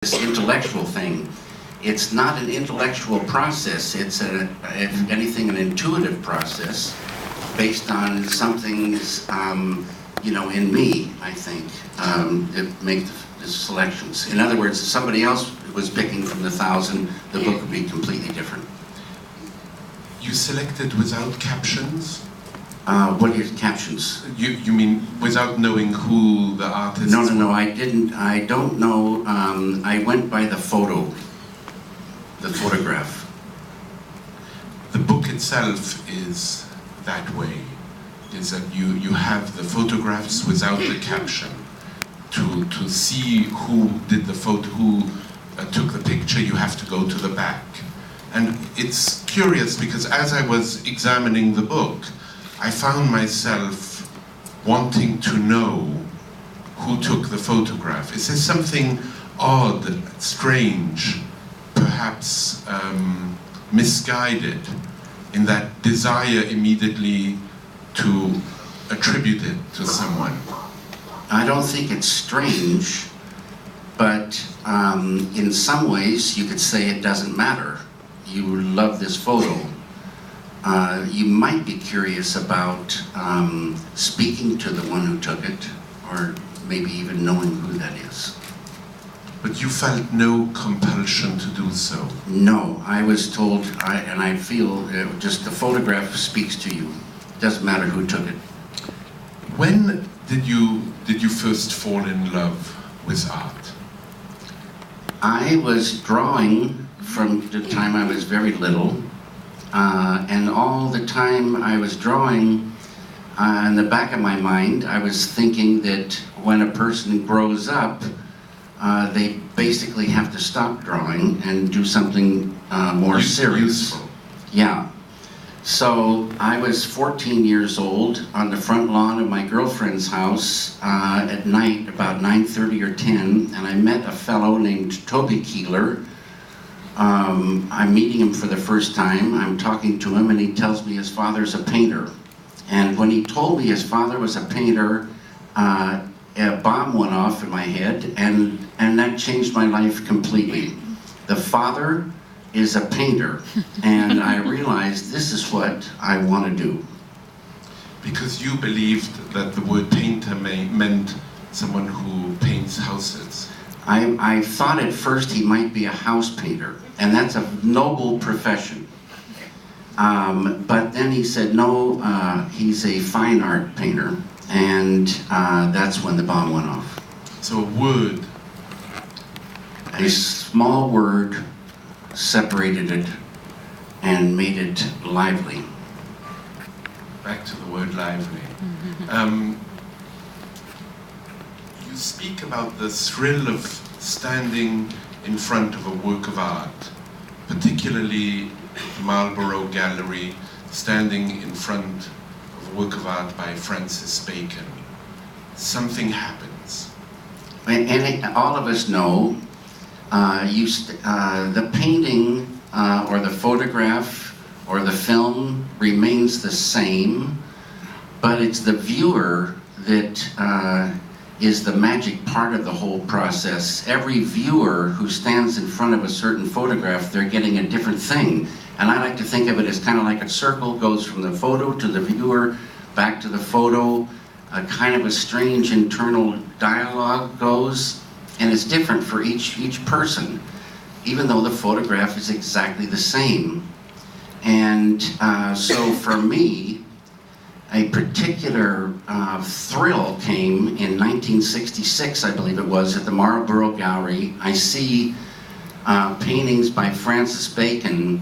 this intellectual thing. It's not an intellectual process. It's, if anything, an intuitive process based on something, in me, I think, that make the selections. In other words, if somebody else was picking from the 1,000, the book would be completely different. You selected without captions? What are your captions? You mean without knowing who the artist is? No, I didn't. I don't know. I went by the photograph. The book itself is that way. Is that you have the photographs without the caption. To see who did the photo, who took the picture, you have to go to the back. And it's curious because as I was examining the book, I found myself wanting to know who took the photograph. Is there something odd, strange, perhaps misguided in that desire immediately to attribute it to someone? I don't think it's strange, but in some ways you could say it doesn't matter. You love this photo. You might be curious about speaking to the one who took it, or maybe even knowing who that is. But you felt no compulsion to do so? No, I was told, and I feel just the photograph speaks to you. Doesn't matter who took it. When did you first fall in love with art? I was drawing from the time I was very little. And all the time I was drawing, in the back of my mind, I was thinking that when a person grows up, they basically have to stop drawing and do something more serious. Useful. Yeah. So I was 14 years old on the front lawn of my girlfriend's house at night, about 9:30 or 10, and I met a fellow named Toby Keeler. I'm meeting him for the first time. I'm talking to him, and he tells me his father's a painter. And when he told me his father was a painter, a bomb went off in my head, and that changed my life completely. The father is a painter, and I realized this is what I want to do. Because you believed that the word painter meant someone who paints houses. I thought at first he might be a house painter, and that's a noble profession. But then he said, no, he's a fine art painter, and that's when the bomb went off. So a word. A small word separated it and made it lively. Back to the word lively. You speak about the thrill of standing in front of a work of art, particularly the Marlborough Gallery, standing in front of a work of art by Francis Bacon. Something happens. And all of us know the painting or the photograph or the film remains the same, but it's the viewer that is the magic part of the whole process. Every viewer who stands in front of a certain photograph, they're getting a different thing. And I like to think of it as kind of like a circle goes from the photo to the viewer, back to the photo, a kind of a strange internal dialogue goes, and it's different for each person, even though the photograph is exactly the same. And so for me, a particular thrill came in 1966, I believe it was, at the Marlborough Gallery. I see paintings by Francis Bacon,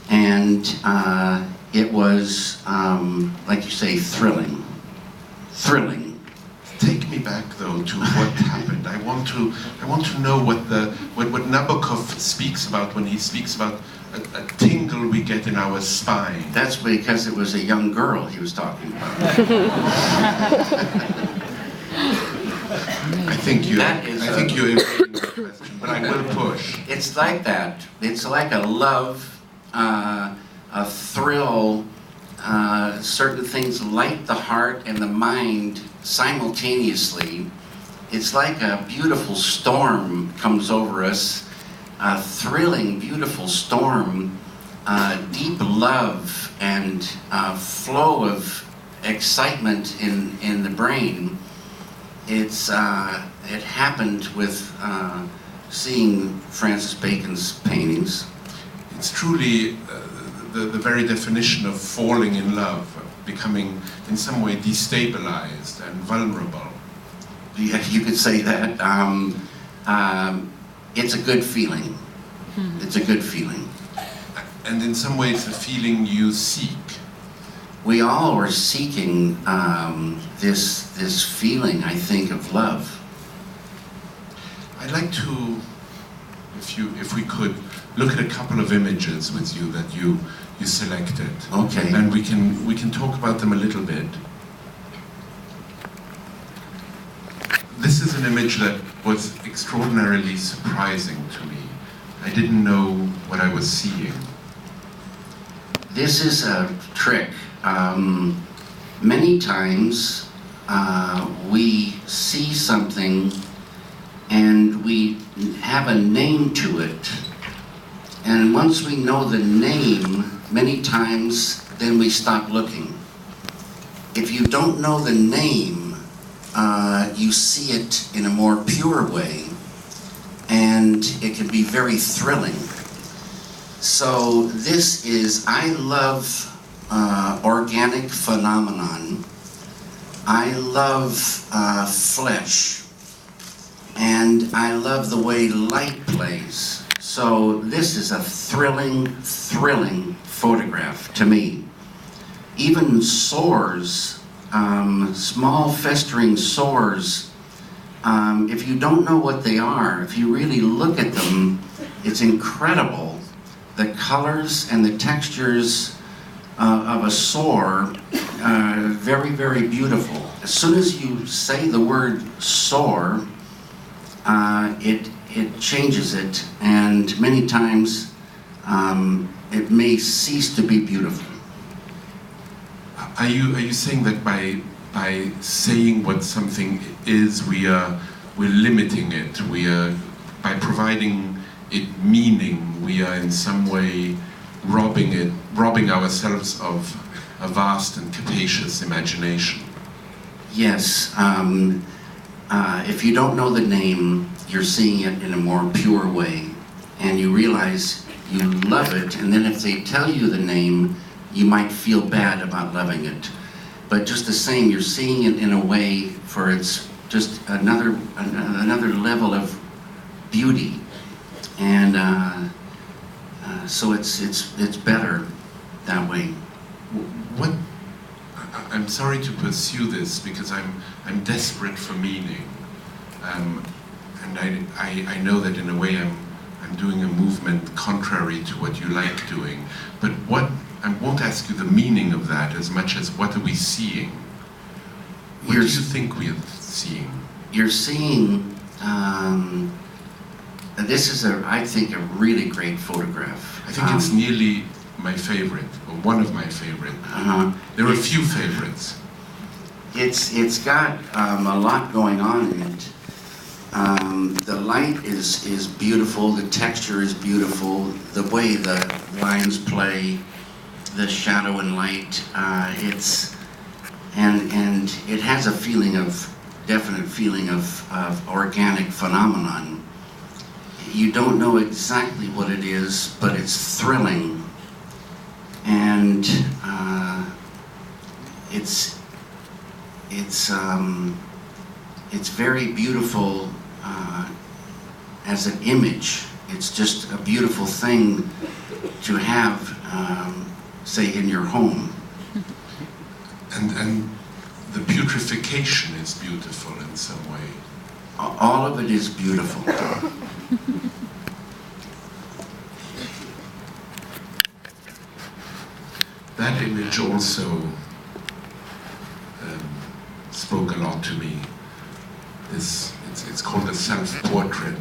and it was, like you say, thrilling. Take me back though to what happened. I want to know what Nabokov speaks about when he speaks about a tingle we get in our spine. That's because it was a young girl he was talking about. I think you're evading my question, but I will push. It's like that. It's like a love, a thrill. Certain things light the heart and the mind simultaneously. it's like a beautiful storm comes over us, a thrilling, beautiful storm, deep love and flow of excitement in the brain. It happened with seeing Francis Bacon's paintings. It's truly the very definition of falling in love, becoming in some way destabilized and vulnerable. Yeah, you could say that. It's a good feeling. It's a good feeling. And in some way it's a feeling you seek. We all are seeking this feeling, I think, of love. I'd like to, if we could, look at a couple of images with you that you selected. Okay. And we can talk about them a little bit. This is an image that was extraordinarily surprising to me. I didn't know what I was seeing. This is a trick. Many times we see something and we have a name to it. And once we know the name, many times then we stop looking. If you don't know the name, you see it in a more pure way, and it can be very thrilling. So this is, I love organic phenomenon. I love flesh, and I love the way light plays. So this is a thrilling, thrilling photograph to me. Even sores, small festering sores, if you don't know what they are, if you really look at them, it's incredible. The colors and the textures of a sore are very, very beautiful. As soon as you say the word sore, it changes it, and many times it may cease to be beautiful. Are you saying that by saying what something is, we're limiting it? By providing it meaning, we are in some way robbing ourselves of a vast and capacious imagination? Yes. If you don't know the name, you're seeing it in a more pure way, and you realize you love it, and then if they tell you the name, you might feel bad about loving it. But just the same, you're seeing it in a way for it's just another level of beauty, and so it's better that way. I'm sorry to pursue this because I'm desperate for meaning, and I know that in a way I'm doing a movement contrary to what you like doing. But I won't ask you the meaning of that as much as what are we seeing? What do you think we are seeing? You're seeing. This is I think, a really great photograph. I think it's nearly my favorite, or one of my favorite. There are a few favorites. It's got a lot going on in it. The light is beautiful. The texture is beautiful. The way the lines play, the shadow and light. And it has a definite feeling of organic phenomenon. You don't know exactly what it is, but it's thrilling, and it's very beautiful as an image. It's just a beautiful thing to have, say, in your home. And the putrefaction is beautiful in some way. All of it is beautiful. That image also spoke a lot to me. It's called a self-portrait.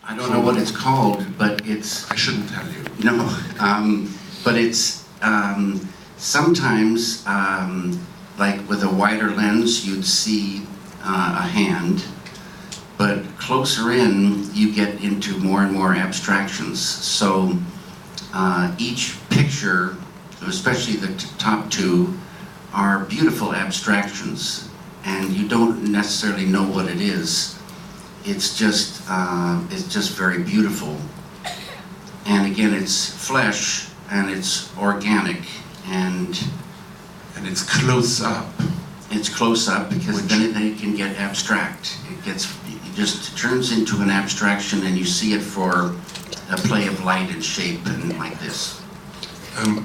I don't know what it's called, but it's... I shouldn't tell you. No, but it's sometimes, like with a wider lens, you'd see a hand, But closer in, you get into more and more abstractions. So each picture, especially the top two, are beautiful abstractions, and you don't necessarily know what it is. It's just very beautiful. And again, it's flesh, and it's organic, and it's close up. It's close up because then it can get abstract. It just turns into an abstraction, and you see it for a play of light and shape and like this.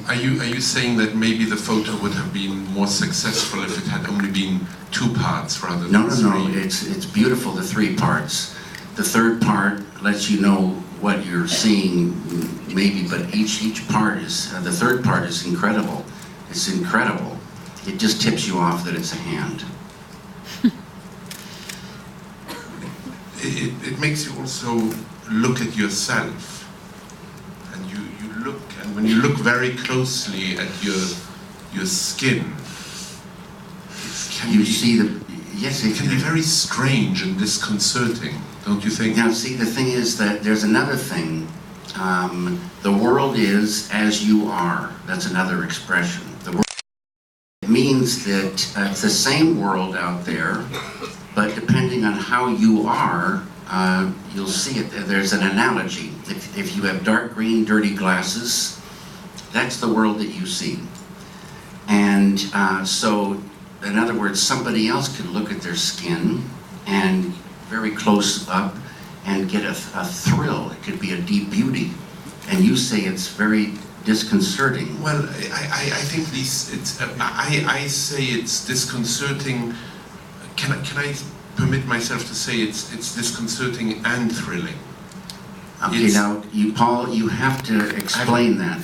Are you saying that maybe the photo would have been more successful if it had only been 2 parts rather than 3? No. It's beautiful, the 3 parts. The third part lets you know what you're seeing, maybe, but each part is, the third part is incredible. It's incredible. It just tips you off that it's a hand. It makes you also look at yourself. And you look, and when you look very closely at your skin, it can be very strange and disconcerting, don't you think? Now, see, the thing is that there's another thing. The world is as you are. That's another expression. It means that it's the same world out there, but depending on how you are, you'll see it. There's an analogy. If you have dark green, dirty glasses, that's the world that you see. And so, in other words, somebody else could look at their skin and very close up and get a thrill. It could be a deep beauty. And you say it's very disconcerting. Well, I think I say it's disconcerting. Can I permit myself to say it's disconcerting and thrilling? Okay, now, Paul, you have to explain that.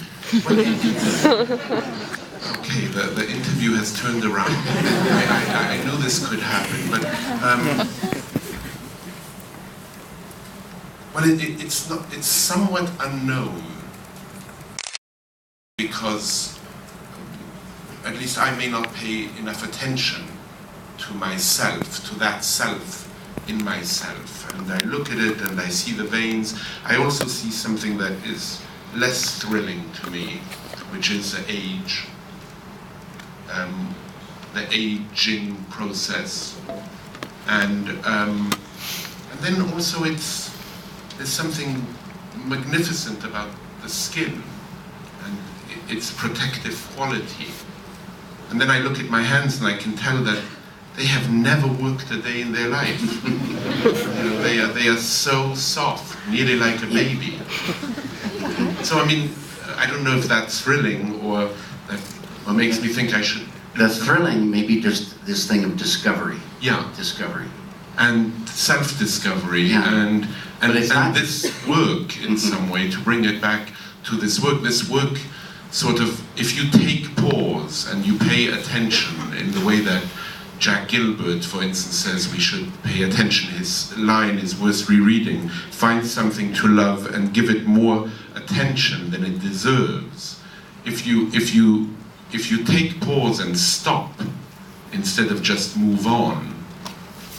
Okay, the interview has turned around. I know this could happen, but well, it's somewhat unknown, because at least I may not pay enough attention to myself, to that self in myself. And I look at it and I see the veins. I also see something that is less thrilling to me, which is the age, the aging process. And then also there's something magnificent about the skin and its protective quality. And then I look at my hands and I can tell that they have never worked a day in their life. They are so soft, nearly like a baby. So I mean, I don't know if that's thrilling or makes me think I should. The thrilling may be just this thing of discovery. Yeah. Discovery. And self-discovery, yeah. and this work in some way, to bring it back to this work sort of, if you take pause and you pay attention in the way that Jack Gilbert, for instance, says we should pay attention, his line is worth rereading: find something to love and give it more attention than it deserves. If you take pause and stop instead of just move on,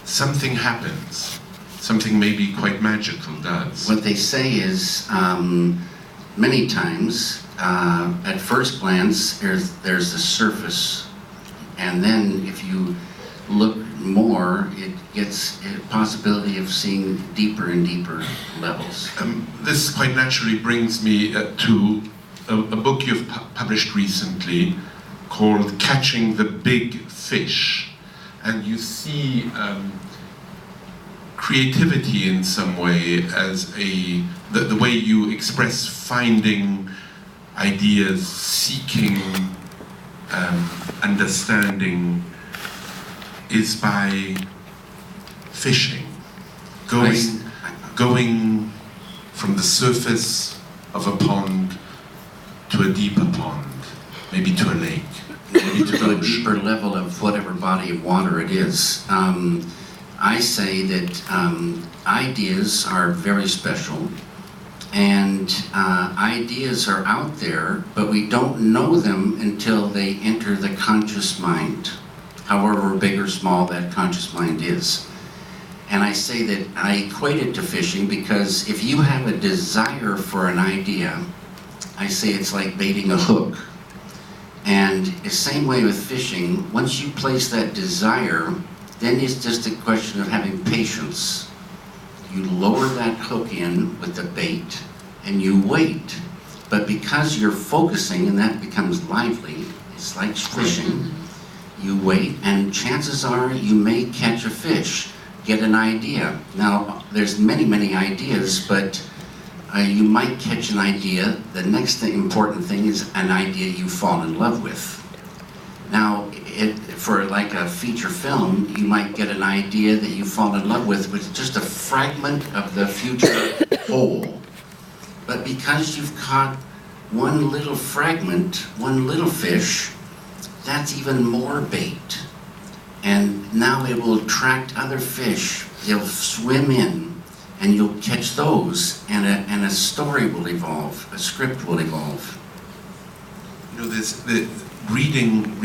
something happens. Something maybe quite magical does. What they say is, many times, at first glance, there's the surface, and then if you look more, it gets a possibility of seeing deeper and deeper levels. This quite naturally brings me to a book you've published recently called Catching the Big Fish. And you see creativity in some way as the way you express finding ideas, seeking understanding, is by fishing, going from the surface of a pond to a deeper pond, maybe to a lake, maybe to a deeper level of whatever body of water it is. I say that ideas are very special, and ideas are out there, but we don't know them until they enter the conscious mind, however big or small that conscious mind is. And I say that I equate it to fishing because if you have a desire for an idea, I say it's like baiting a hook. And the same way with fishing, once you place that desire, then it's just a question of having patience. You lower that hook in with the bait and you wait. But because you're focusing and that becomes lively, it's like fishing, you wait and chances are you may catch a fish, get an idea. Now, there's many ideas, but you might catch an idea. The next important thing is an idea you fall in love with. Now, for like a feature film, you might get an idea that you fall in love with just a fragment of the future whole. But because you've caught one little fragment, one little fish, that's even more bait. And now it will attract other fish. They'll swim in, and you'll catch those, and a story will evolve, a script will evolve. You know, there's the reading